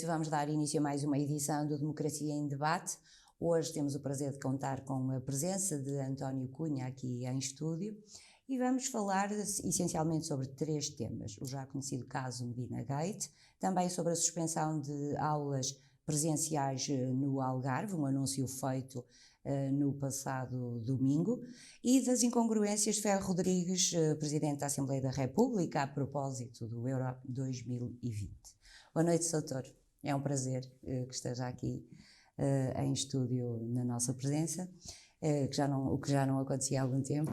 noite. Vamos dar início a mais uma edição do Democracia em Debate. Hoje temos o prazer de contar com a presença de António Cunha aqui em estúdio e vamos falar essencialmente sobre 3 temas. O já conhecido caso Medina Gate, também sobre a suspensão de aulas presenciais no Algarve, um anúncio feito no passado domingo, e das incongruências de Ferro Rodrigues, Presidente da Assembleia da República, a propósito do Euro 2020. Boa noite, doutor. É um prazer que esteja aqui em estúdio na nossa presença, o que já não acontecia há algum tempo.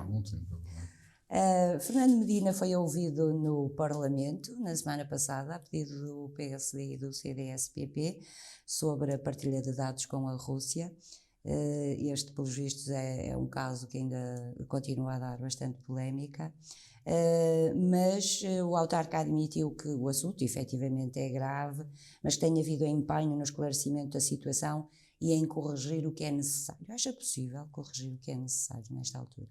Fernando Medina foi ouvido no Parlamento na semana passada, a pedido do PSD e do CDS-PP, sobre a partilha de dados com a Rússia. Este, pelos vistos, é um caso que ainda continua a dar bastante polémica, mas o autarca admitiu que o assunto efetivamente é grave, mas que tem havido empenho no esclarecimento da situação e em corrigir o que é necessário. Acha possível corrigir o que é necessário nesta altura?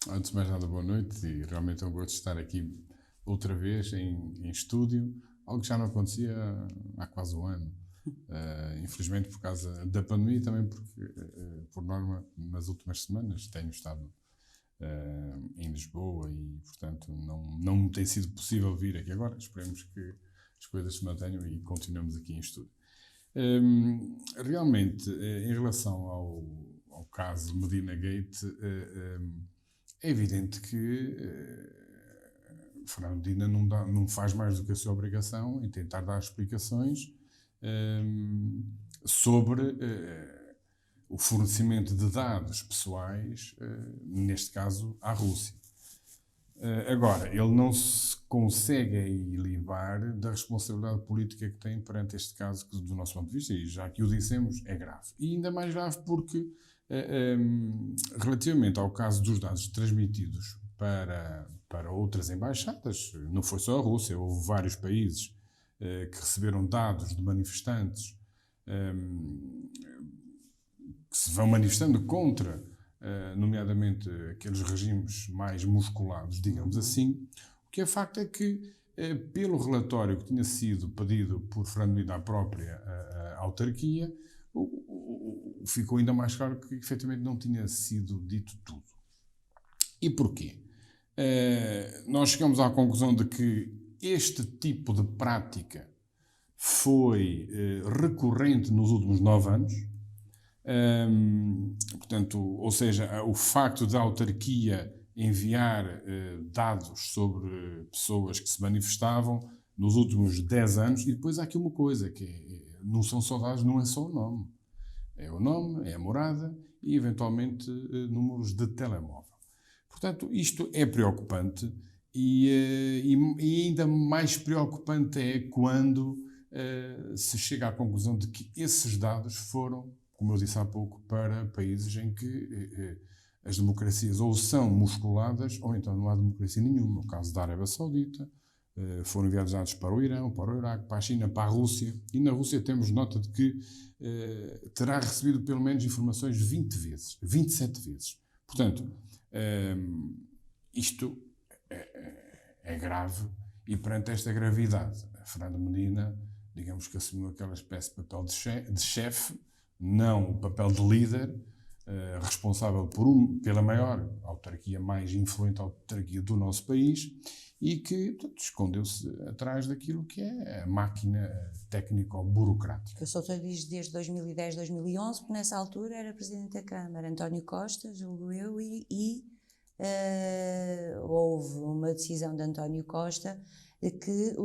Antes de mais nada, boa noite, e realmente é um gosto de estar aqui outra vez em estúdio, algo que já não acontecia há quase um ano. Infelizmente por causa da pandemia e também porque, por norma, nas últimas semanas tenho estado em Lisboa e, portanto, não me tem sido possível vir aqui agora. Esperemos que as coisas se mantenham e continuemos aqui em estúdio. Realmente, em relação ao caso Medina Gate, é evidente que Fernando Medina não faz mais do que a sua obrigação em tentar dar explicações sobre o fornecimento de dados pessoais, neste caso, à Rússia. Agora, ele não se consegue aí livrar da responsabilidade política que tem perante este caso, que, do nosso ponto de vista, e já que o dissemos, é grave. E ainda mais grave porque, relativamente ao caso dos dados transmitidos para outras embaixadas, não foi só a Rússia, houve vários países que receberam dados de manifestantes que se vão manifestando contra, nomeadamente, aqueles regimes mais musculados, digamos assim. O que é facto é que, pelo relatório que tinha sido pedido por Fernando Medina à própria autarquia, ficou ainda mais claro que, efetivamente, não tinha sido dito tudo. E porquê? Nós chegamos à conclusão de que este tipo de prática foi recorrente nos últimos 9 anos. Portanto, ou seja, o facto da autarquia enviar dados sobre pessoas que se manifestavam nos últimos 10 anos, e depois há aqui uma coisa, que não são só dados, não é só o nome. É o nome, é a morada e, eventualmente, números de telemóvel. Portanto, isto é preocupante. E ainda mais preocupante é quando se chega à conclusão de que esses dados foram, como eu disse há pouco, para países em que as democracias ou são musculadas ou então não há democracia nenhuma. No caso da Arábia Saudita, foram enviados dados para o Irão, para o Iraque, para a China, para a Rússia. E na Rússia temos nota de que terá recebido pelo menos informações 27 vezes. Portanto, isto é grave, e perante esta gravidade, Fernando Medina, digamos que assumiu aquela espécie de papel de chefe, não o papel de líder, responsável pela maior autarquia, mais influente autarquia do nosso país, e que, portanto, escondeu-se atrás daquilo que é a máquina técnico-burocrática. O Soutor diz desde 2010, 2011, porque nessa altura era Presidente da Câmara, António Costa, julgo eu, houve uma decisão de António Costa de que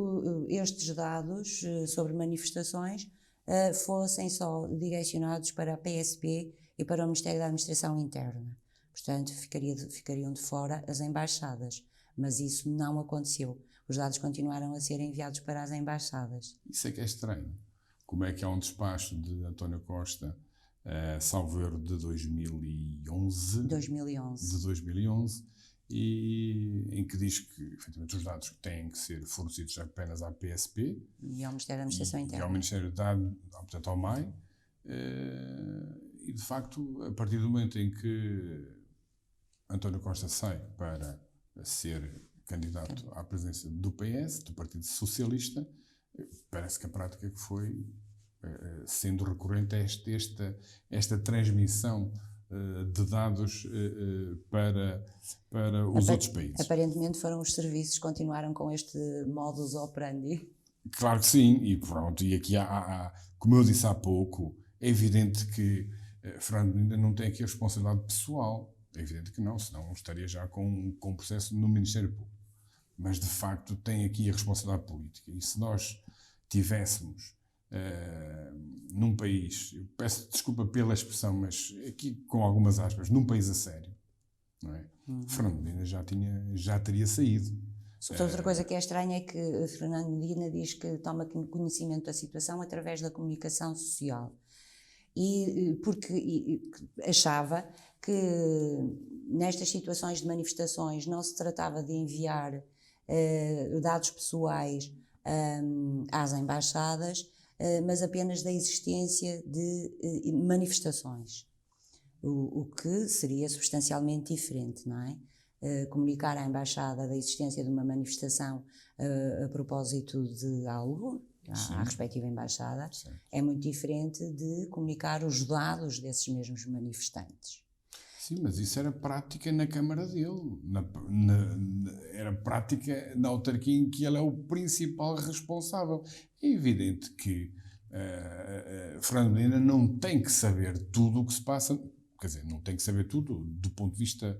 estes dados sobre manifestações fossem só direcionados para a PSP e para o Ministério da Administração Interna. Portanto, ficariam de fora as embaixadas, mas isso não aconteceu. Os dados continuaram a ser enviados para as embaixadas. Isso é que é estranho. Como é que há um despacho de António Costa, salvo erro, de 2011, em que diz que, efetivamente, os dados têm que ser fornecidos apenas à PSP e ao Ministério da Administração Interna. E ao Ministério portanto, ao MAI. E, de facto, a partir do momento em que António Costa sai para ser candidato à presidência do PS, do Partido Socialista, parece que a prática que foi sendo recorrente esta transmissão de dados para os outros países. Aparentemente foram os serviços que continuaram com este modus operandi. Claro que sim, e pronto, e aqui como eu disse há pouco, é evidente que Fernando Medina não tem aqui a responsabilidade pessoal, é evidente que não, senão estaria já com um processo no Ministério Público, mas de facto tem aqui a responsabilidade política, e se nós tivéssemos num país, eu peço desculpa pela expressão, mas aqui com algumas aspas, num país a sério, não é? Fernando Medina já teria saído. Outra coisa que é estranha é que Fernando Medina diz que toma conhecimento da situação através da comunicação social. Porque achava que nestas situações de manifestações não se tratava de enviar dados pessoais às embaixadas, mas apenas da existência de manifestações, o que seria substancialmente diferente, não é? Comunicar à embaixada da existência de uma manifestação a propósito de algo, à respectiva embaixada, Sim. é muito diferente de comunicar os dados desses mesmos manifestantes. Sim, mas isso era prática na Câmara dele, era prática na autarquia em que ele é o principal responsável. É evidente que Fernando Medina não tem que saber tudo o que se passa, quer dizer, não tem que saber tudo do ponto de vista,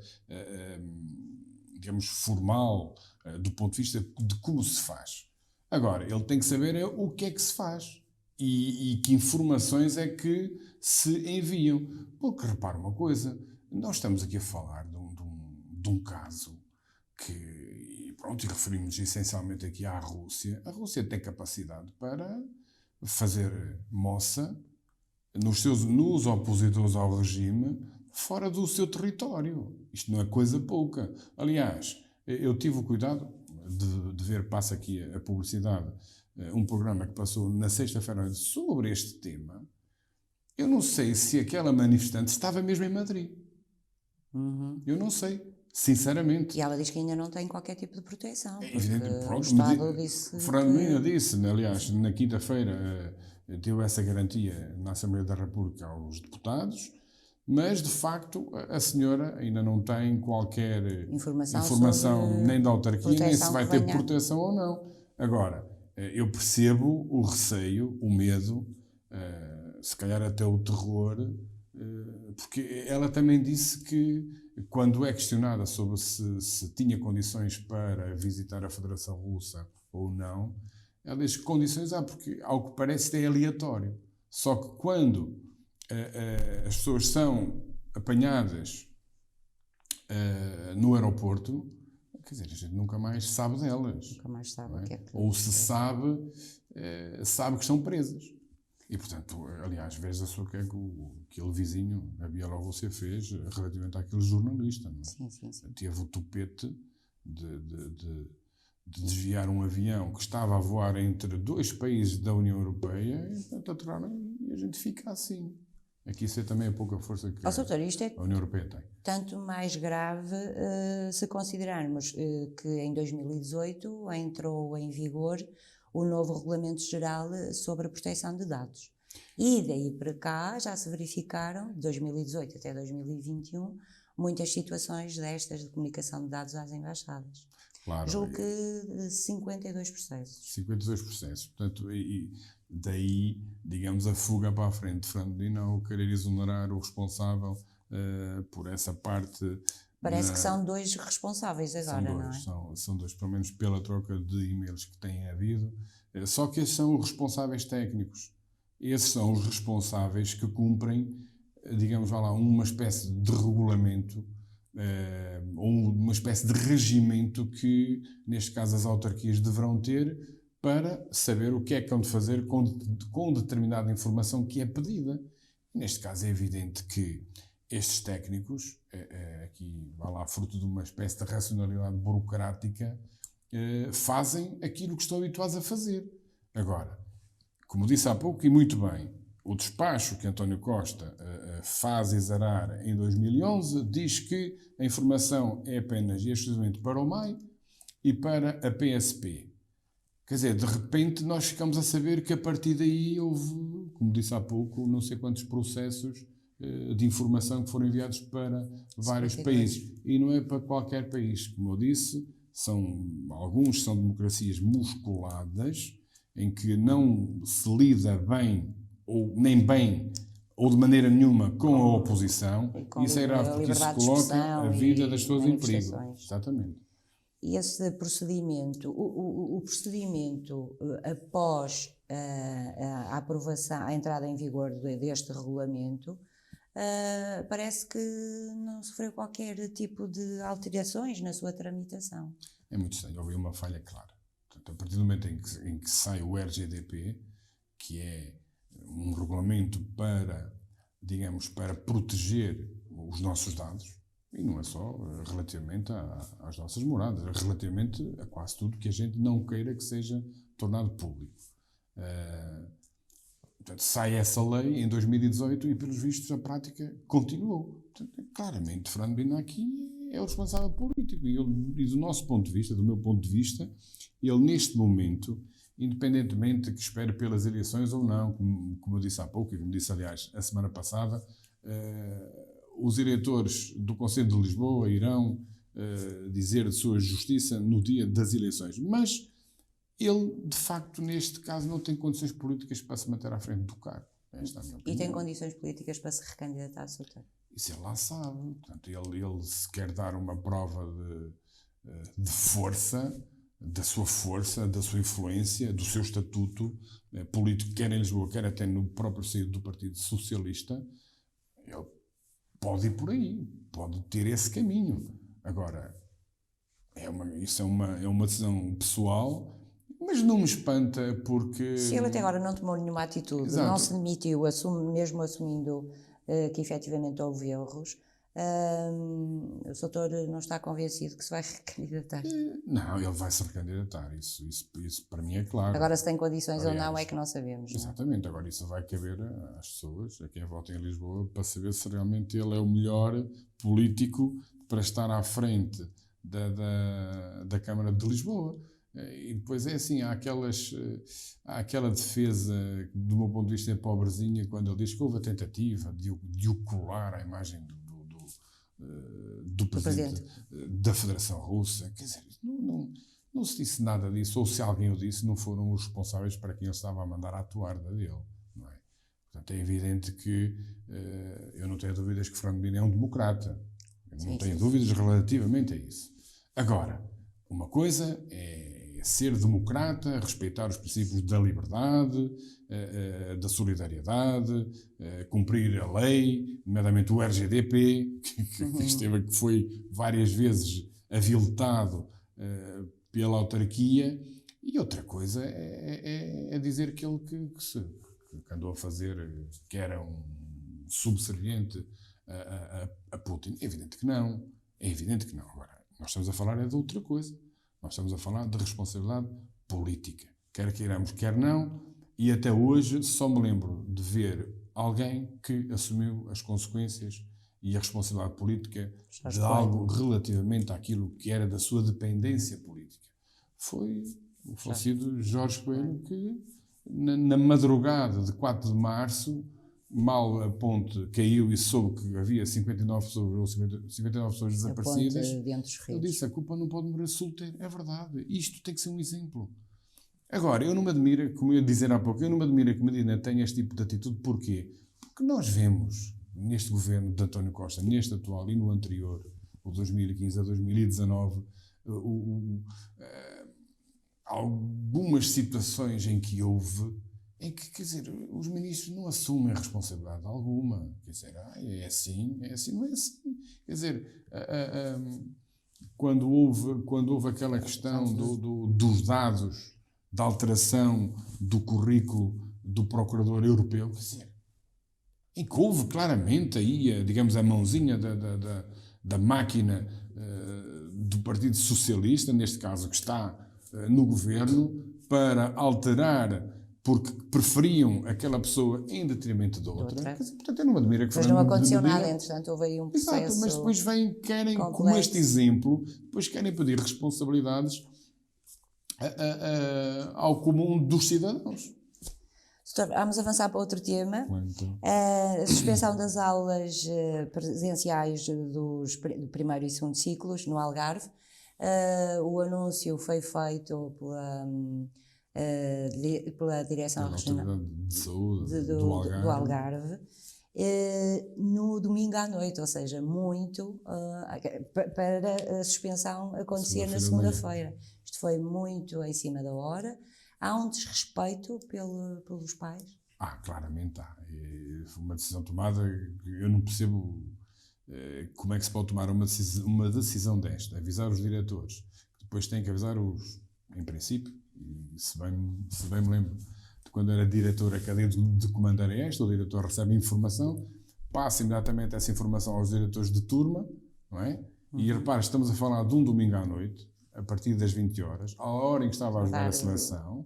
digamos, formal, do ponto de vista de como se faz. Agora, ele tem que saber o que é que se faz e que informações é que se enviam. Porque, repara uma coisa, nós estamos aqui a falar de um caso que, pronto, e referimos essencialmente aqui à Rússia. A Rússia tem capacidade para fazer moça nos opositores ao regime fora do seu território. Isto não é coisa pouca. Aliás, eu tive o cuidado de ver, passa aqui a publicidade, um programa que passou na sexta-feira sobre este tema. Eu não sei se aquela manifestante estava mesmo em Madrid. Eu não sei, sinceramente. E ela diz que ainda não tem qualquer tipo de proteção. É evidente, pronto, o Estado disse Fernando Medina disse, aliás, na quinta-feira deu essa garantia na Assembleia da República aos deputados, mas de facto a senhora ainda não tem qualquer informação nem da autarquia, nem se vai ter proteção ou não. Agora, eu percebo o receio, o medo, se calhar até o terror, porque ela também disse que, quando é questionada sobre se tinha condições para visitar a Federação Russa ou não, ela diz que condições há, porque, ao que parece, é aleatório. Só que quando as pessoas são apanhadas no aeroporto, quer dizer, a gente nunca mais sabe delas. Nunca mais sabe o que é que... Ou se sabe que estão presas. E, portanto, aliás, veja-se o que é que aquele vizinho, a Bielorrússia, fez relativamente àquele jornalista. Não é? Sim. Teve o tupete de desviar um avião que estava a voar entre dois países da União Europeia e, portanto, atiraram, e a gente fica assim. Aqui isso é também a pouca força que a União Europeia tem. Tanto mais grave se considerarmos que em 2018 entrou em vigor o novo Regulamento Geral sobre a Proteção de Dados. E daí para cá já se verificaram, de 2018 até 2021, muitas situações destas de comunicação de dados às embaixadas. Claro. Julgo que 52 processos. 52 processos. Portanto, e daí, digamos, a fuga para a frente de Fernando Medina ao querer exonerar o responsável por essa parte. Parece que são dois responsáveis agora, não é? São dois, pelo menos pela troca de e-mails que têm havido. Só que esses são os responsáveis técnicos. Esses são os responsáveis que cumprem, digamos, uma espécie de regulamento ou uma espécie de regimento que, neste caso, as autarquias deverão ter para saber o que é que hão de fazer com determinada informação que é pedida. Neste caso é evidente que estes técnicos, aqui vai lá fruto de uma espécie de racionalidade burocrática, fazem aquilo que estão habituados a fazer. Agora, como disse há pouco e muito bem, o despacho que António Costa faz exarar em 2011 diz que a informação é apenas e exclusivamente para o MAI e para a PSP. Quer dizer, de repente nós ficamos a saber que a partir daí houve, como disse há pouco, não sei quantos processos de informação que foram enviados para vários países. E não é para qualquer país. Como eu disse, alguns são democracias musculadas, em que não se lida bem, ou nem bem, ou de maneira nenhuma, com a oposição. Isso é grave, porque isso coloca a vida das pessoas em perigo. Exatamente. E esse procedimento, o procedimento após a aprovação, a entrada em vigor deste regulamento, parece que não sofreu qualquer tipo de alterações na sua tramitação. É muito estranho, houve uma falha clara. Portanto, a partir do momento em que sai o RGDP, que é um regulamento para, digamos, para proteger os nossos dados, e não é só relativamente às nossas moradas, é relativamente a quase tudo que a gente não queira que seja tornado público. Portanto, sai essa lei em 2018 e, pelos vistos, a prática continuou. Portanto, claramente, Fernando Medina aqui é o responsável político. E do nosso ponto de vista, do meu ponto de vista, ele neste momento, independentemente de que espere pelas eleições ou não, como eu disse há pouco, e como disse, aliás, a semana passada, os eleitores do Conselho de Lisboa irão dizer de sua justiça no dia das eleições. Mas ele, de facto, neste caso, não tem condições políticas para se manter à frente do cargo. Esta é a minha opinião. E tem condições políticas para se recandidatar, Sr. Isso ele lá sabe. Portanto, ele se quer dar uma prova de força, da sua força, da sua influência, do seu estatuto político, quer em Lisboa, quer até no próprio seio do Partido Socialista, ele pode ir por aí, pode ter esse caminho. Agora, isso é uma decisão pessoal, mas não me espanta porque... Se ele até agora não tomou nenhuma atitude, Exato. Não se demitiu, mesmo assumindo que efetivamente houve erros, o doutor não está convencido que se vai recandidatar? Não, ele vai se recandidatar, isso para mim é claro. Agora, se tem condições ou não, é que não sabemos. Exatamente, não é? Agora isso vai caber às pessoas, a quem vota em Lisboa, para saber se realmente ele é o melhor político para estar à frente da Câmara de Lisboa. E depois é assim, há aquela defesa, do meu ponto de vista, é pobrezinha, quando ele diz que houve a tentativa de o colar à imagem do presidente da Federação Russa. Quer dizer, não se disse nada disso, ou se alguém o disse, não foram os responsáveis para quem ele estava a mandar atuar dele. Não é? Portanto, é evidente que eu não tenho dúvidas que Fernando Medina é um democrata. Eu não tenho dúvidas relativamente a isso. Agora, uma coisa é ser democrata, respeitar os princípios da liberdade, da solidariedade, cumprir a lei, nomeadamente o RGDP, que foi várias vezes aviltado pela autarquia. E outra coisa é dizer que ele que andou a fazer, que era um subserviente a Putin. É evidente que não. É evidente que não. Agora, nós estamos a falar de outra coisa. Nós estamos a falar de responsabilidade política. Quer queiramos, quer não. E até hoje só me lembro de ver alguém que assumiu as consequências e a responsabilidade política de algo relativamente àquilo que era da sua dependência política. Foi o falecido Jorge Coelho que, na madrugada de 4 de março, mal a ponte caiu e soube que havia 59 pessoas desaparecidas, eu disse, a culpa não pode morrer solteiro. É verdade, isto tem que ser um exemplo. Agora, eu não me admiro, como eu ia dizer há pouco, eu não me admiro que Medina tenha este tipo de atitude. Porquê? Porque nós vemos neste governo de António Costa, neste atual e no anterior, o 2015 a 2019, algumas situações em que houve, em que, quer dizer, os ministros não assumem responsabilidade alguma. Quer dizer, é assim, não é assim. Quer dizer, quando houve aquela questão dos dados, da alteração do currículo do procurador europeu, quer dizer, em que houve claramente aí, digamos, a mãozinha da máquina do Partido Socialista, neste caso que está no governo, para alterar porque preferiam aquela pessoa em detrimento de outra. Portanto, eu não me admiro que... Mas não aconteceu nada, entretanto, houve aí um processo... Exato, mas depois querem, como este exemplo, depois querem pedir responsabilidades ao comum dos cidadãos. Doutor, vamos avançar para outro tema. Então, A suspensão das aulas presenciais do primeiro e segundo ciclos no Algarve. O anúncio foi feito pela Direção Regional Autoridade de Saúde do Algarve. No domingo à noite, ou seja, muito para a suspensão acontecer na segunda-feira. Isto foi muito em cima da hora. Há um desrespeito pelos pais? Claramente há. Foi uma decisão tomada, eu não percebo como é que se pode tomar uma decisão desta. Avisar os diretores, depois tem que avisar em princípio, e se bem me lembro, de quando era diretor académico de comando era esta, o diretor recebe informação, passa imediatamente essa informação aos diretores de turma, não é? E repara, estamos a falar de um domingo à noite, a partir das 20 horas, à hora em que estava a jogar a seleção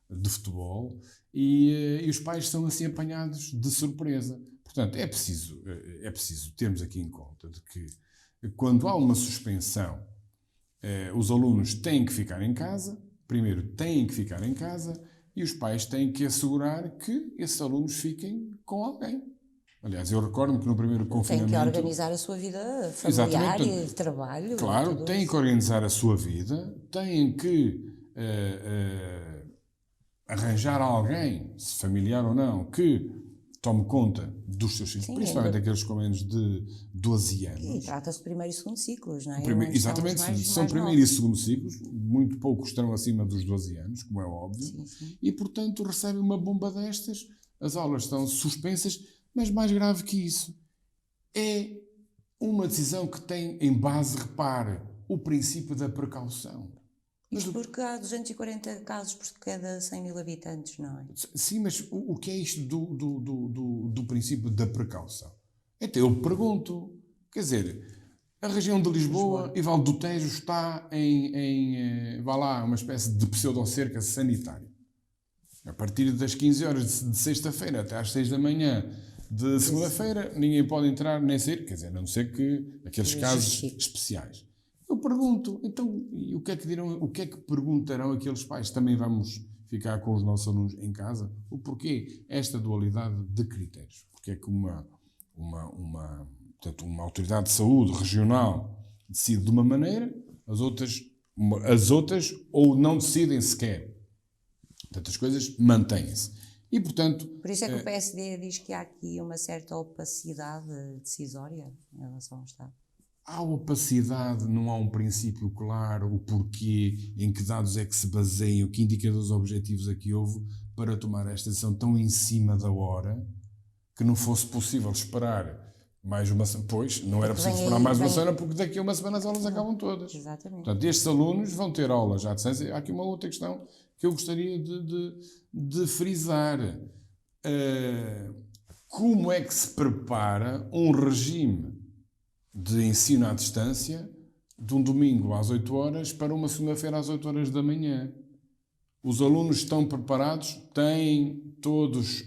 de futebol, e os pais são assim apanhados de surpresa. Portanto, é preciso termos aqui em conta de que quando há uma suspensão, os alunos têm que ficar em casa, primeiro têm que ficar em casa, e os pais têm que assegurar que esses alunos fiquem com alguém. Aliás, eu recordo-me que no primeiro confinamento... Tem que organizar a sua vida familiar e de trabalho. Claro, têm que organizar a sua vida, têm que arranjar alguém, se familiar ou não, que tome conta dos seus filhos, principalmente aqueles com menos de 12 anos. E trata-se de primeiro e segundo ciclos, não é? Exatamente, são primeiro e segundo ciclos, muito poucos estarão acima dos 12 anos, como é óbvio, sim. E portanto recebem uma bomba destas, as aulas estão suspensas, mas mais grave que isso, é uma decisão que tem em base, repare, o princípio da precaução. Isto porque há 240 casos por cada 100 mil habitantes, não é? Sim, mas o que é isto do princípio da precaução? Então eu pergunto, quer dizer, a região de Lisboa e Vale do Tejo está vá lá, uma espécie de pseudo-cerca sanitária. A partir das 15 horas de sexta-feira até às 6 da manhã de segunda-feira, ninguém pode entrar nem sair, quer dizer, a não ser que aqueles casos especiais. Eu pergunto, então, e o que é que dirão, o que é que perguntarão aqueles pais? Também vamos ficar com os nossos alunos em casa? O porquê esta dualidade de critérios? Porque é que portanto, uma autoridade de saúde regional decide de uma maneira, as outras ou não decidem sequer. Portanto, as coisas mantêm-se. E, portanto... Por isso é que o PSD diz que há aqui uma certa opacidade decisória em relação ao Estado. Há opacidade, não há um princípio claro, o porquê, em que dados é que se baseiam, que indicadores objetivos é que houve para tomar esta decisão tão em cima da hora, que não fosse possível esperar mais uma semana. Pois, não era possível esperar mais uma semana, porque daqui a uma semana as aulas acabam todas. Exatamente. Portanto, estes alunos vão ter aulas à distância. Há aqui uma outra questão que eu gostaria de frisar. Como é que se prepara um regime de ensino à distância de um domingo às 8 horas para uma segunda-feira às 8 horas da manhã? Os alunos estão preparados? Têm todos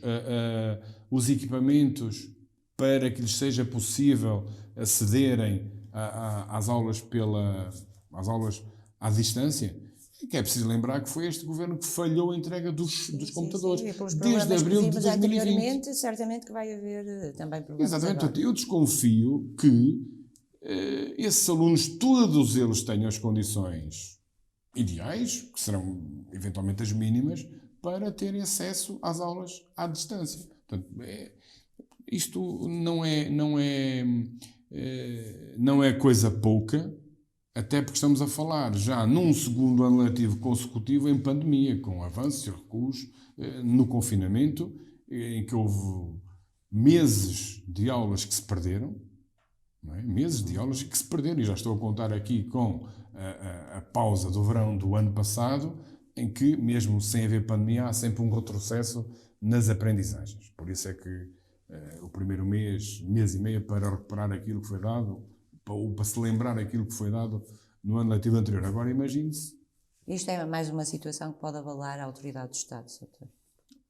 os equipamentos para que lhes seja possível acederem às aulas à distância? Que é preciso lembrar que foi este governo que falhou a entrega dos computadores desde abril de 2020. Certamente que vai haver também problemas. Exatamente. Agora. Eu desconfio que esses alunos, todos eles tenham as condições ideais, que serão eventualmente as mínimas, para terem acesso às aulas à distância. Portanto, isto não é coisa pouca, até porque estamos a falar já num segundo ano letivo consecutivo em pandemia, com avanços e recuos no confinamento, em que houve meses de aulas que se perderam, não é? Meses de aulas que se perderam, e já estou a contar aqui com a pausa do verão do ano passado, em que, mesmo sem haver pandemia, há sempre um retrocesso nas aprendizagens. Por isso é que o primeiro mês e meio, para recuperar aquilo que foi dado, para se lembrar aquilo que foi dado no ano letivo anterior. Agora imagine-se. Isto é mais uma situação que pode avalar a autoridade do Estado, Sr.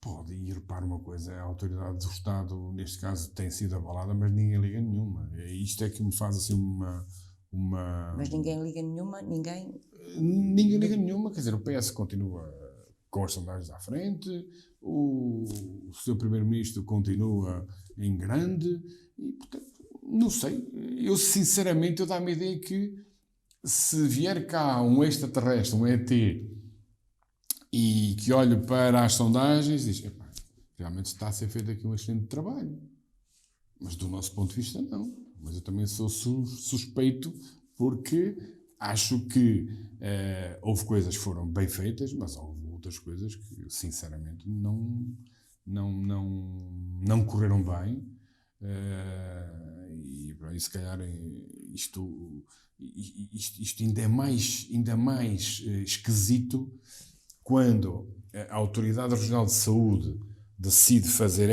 Pode, e repare uma coisa, a autoridade do Estado, neste caso, tem sido abalada, mas ninguém liga nenhuma. Isto é que me faz assim Mas ninguém liga nenhuma, ninguém... Ninguém liga nenhuma, quer dizer, o PS continua com as sondagens à frente, o seu primeiro-ministro continua em grande, e, portanto, não sei. Eu, sinceramente, eu dá-me a ideia que se vier cá um extraterrestre, um ET, e que olhe para as sondagens, diz, epá, realmente está a ser feito aqui um excelente trabalho. Mas do nosso ponto de vista, não. Mas eu também sou suspeito porque acho que houve coisas que foram bem feitas, mas houve outras coisas que, sinceramente, não correram bem. E se calhar isto ainda é mais esquisito quando a Autoridade Regional de Saúde decide fazer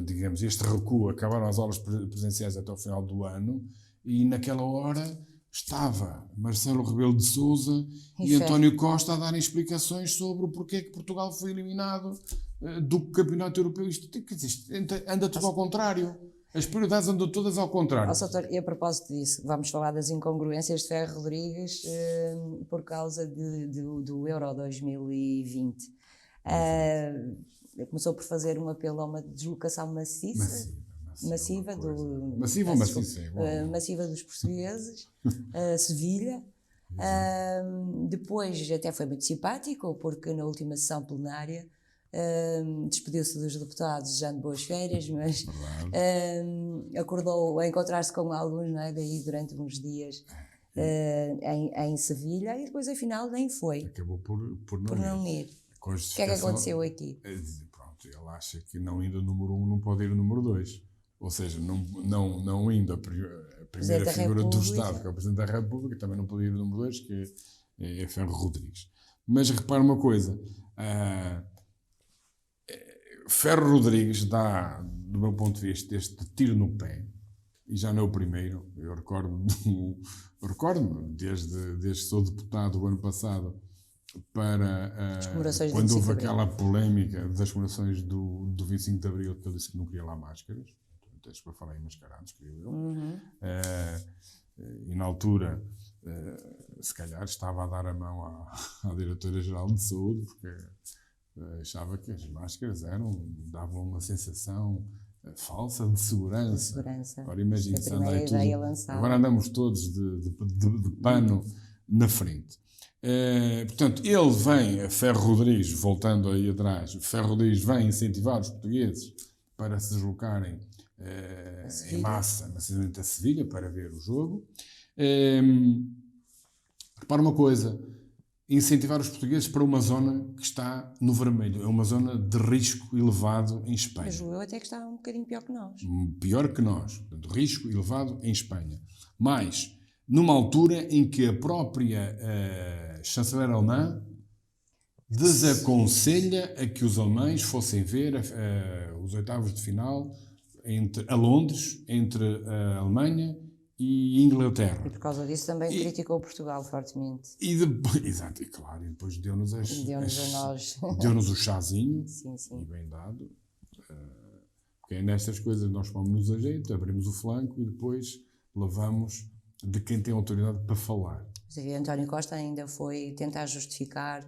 digamos, este recuo. Acabaram as aulas presenciais até ao final do ano e naquela hora estava Marcelo Rebelo de Sousa e António Costa a darem explicações sobre o porquê que Portugal foi eliminado do Campeonato Europeu. Isto anda tudo ao contrário. As prioridades andam todas ao contrário. Soutor, e a propósito disso, vamos falar das incongruências de Ferro Rodrigues por causa do Euro 2020. Começou por fazer um apelo a uma deslocação maciça dos portugueses a Sevilha. Depois até foi muito simpático, porque na última sessão plenária despediu-se dos deputados desejando boas férias, mas acordou a encontrar-se com alguns, não é, daí durante uns dias em Sevilha, e depois afinal nem foi. Acabou por não ir. O que é que aconteceu aqui? Pronto, ele acha que não indo o número 1 não pode ir o número 2. Ou seja, não indo a primeira figura do Estado, que é o Presidente da República, também não pode ir o número 2, que é Ferro Rodrigues. Mas repara uma coisa, Ferro Rodrigues dá, do meu ponto de vista, este tiro no pé, e já não é o primeiro. Eu recordo-me desde que sou deputado o ano passado, para quando houve aquela polémica das comemorações do 25 de Abril, que ele disse que não queria lá máscaras, até para falar em mascarados, creio eu. E na altura, se calhar, estava a dar a mão à Diretora-Geral de Saúde, porque achava que as máscaras davam uma sensação falsa de segurança. Agora imagine se agora andamos todos de pano na frente. Portanto, ele vem, Ferro Rodrigues, voltando aí atrás, Ferro Rodrigues vem incentivar os portugueses para se deslocarem em massa, maciçamente a Sevilha, para ver o jogo. Repara uma coisa, incentivar os portugueses para uma zona que está no vermelho, é uma zona de risco elevado em Espanha. Mas eu até que está um bocadinho pior que nós. Pior que nós, portanto, risco elevado em Espanha. Mas numa altura em que a própria chanceler alemã desaconselha a que os alemães fossem ver os oitavos de final a Londres, entre a Alemanha e Inglaterra. E por causa disso também criticou Portugal fortemente. Exato, e claro, e depois deu-nos a nós. Deu-nos o chazinho, sim. E bem dado. Porque é nestas coisas nós pomos-nos a jeito, abrimos o flanco e depois levamos de quem tem autoridade para falar. António Costa ainda foi tentar justificar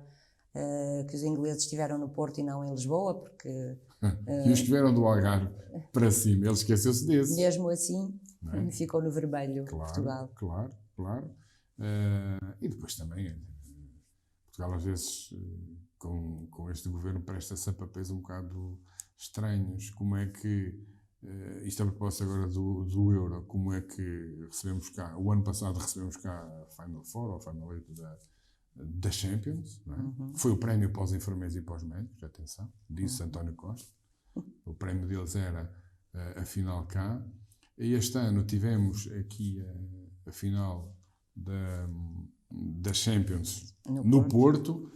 que os ingleses estiveram no Porto e não em Lisboa, porque... E os que vieram do Algarve para cima, ele esqueceu-se desse. Mesmo assim, ficou no vermelho, Portugal. Claro. E depois também, Portugal às vezes, com este governo, presta-se a papéis um bocado estranhos. Como é que... isto é a propósito agora do Euro, como é que recebemos cá, o ano passado recebemos cá a Final Four ou a Final 8 da Champions, não é? Foi o prémio para os enfermeiros e para os médicos, atenção, disse António Costa. O prémio deles era a final cá. E este ano tivemos aqui a final da Champions no Porto,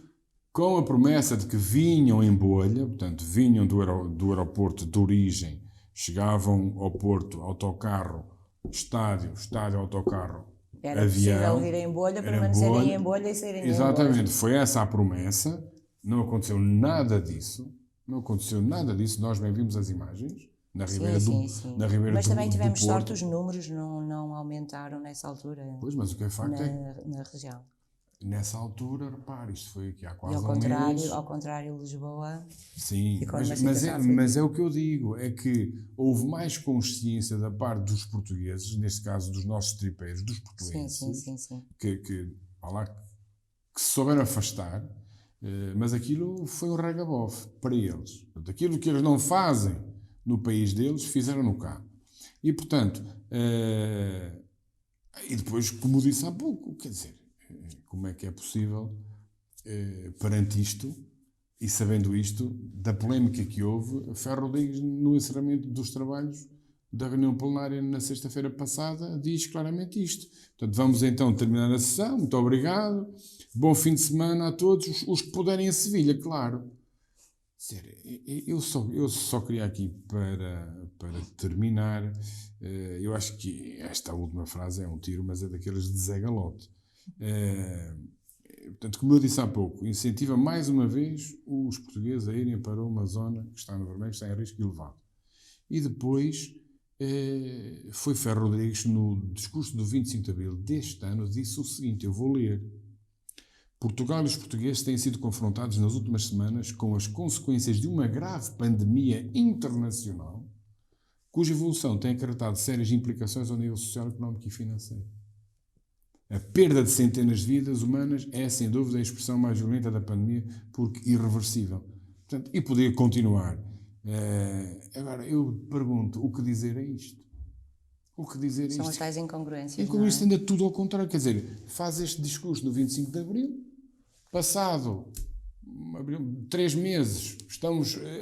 com a promessa de que vinham em bolha, portanto, vinham do aeroporto de origem, chegavam ao Porto, autocarro, estádio, autocarro, era avião. Era possível ir em bolha, permanecerem em bolha e serem Exatamente, em bolha. foi essa a promessa. Não aconteceu nada disso. Nós bem vimos as imagens. na Ribeira sim. Na Ribeira Mas também tivemos do sorte, Porto. os números não aumentaram nessa altura. Pois, mas o que é facto na região. Nessa altura, repare, isto foi aqui há quase Ao contrário, Lisboa. Sim, mas é o que eu digo, é que houve mais consciência da parte dos portugueses, neste caso dos nossos tripeiros, dos portugueses, sim. Que se souberam afastar, mas aquilo foi um regabof para eles. Portanto, aquilo que eles não fazem no país deles, fizeram no cá. E, portanto, e depois, como disse há pouco, quer dizer, como é que é possível, perante isto, e sabendo isto, da polémica que houve, Ferro Rodrigues, no encerramento dos trabalhos da reunião plenária na sexta-feira passada, diz claramente isto. Portanto, vamos então terminar a sessão. Muito obrigado. Bom fim de semana a todos, os que puderem a Sevilha, claro. Eu só queria aqui, para terminar, eu acho que esta última frase é um tiro, mas é daqueles de Zé Galote. Portanto, como eu disse há pouco, incentiva mais uma vez os portugueses a irem para uma zona que está no vermelho, que está em risco elevado. E depois foi Ferro Rodrigues, no discurso do 25 de abril deste ano, disse o seguinte, eu vou ler. Portugal e os portugueses têm sido confrontados nas últimas semanas com as consequências de uma grave pandemia internacional, cuja evolução tem acarretado sérias implicações ao nível social, económico e financeiro. A perda de centenas de vidas humanas é, sem dúvida, a expressão mais violenta da pandemia, porque irreversível. Portanto, e poderia continuar. Agora, eu pergunto, o que dizer a isto? O que dizer a isto? São as tais incongruências, com isto ainda tudo ao contrário. Quer dizer, faz este discurso no 25 de Abril, passado 3 meses,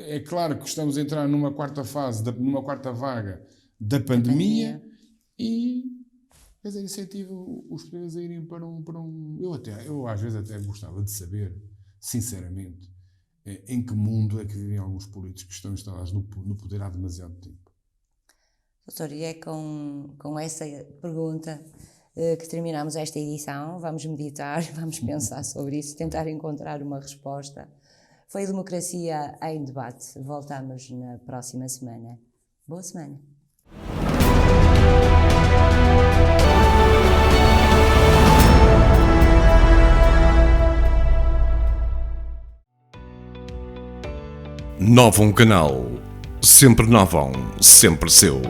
é claro que estamos a entrar numa quarta fase, numa quarta vaga da pandemia. E... quer dizer, incentiva os portugueses a irem para um... Eu às vezes até gostava de saber, sinceramente, em que mundo é que vivem alguns políticos que estão instalados no poder há demasiado tempo. Doutor, e é com essa pergunta que terminamos esta edição. Vamos meditar, vamos pensar sobre isso, tentar encontrar uma resposta. Foi a Democracia em Debate. Voltamos na próxima semana. Boa semana. Novum Canal. Sempre Novum, sempre seu.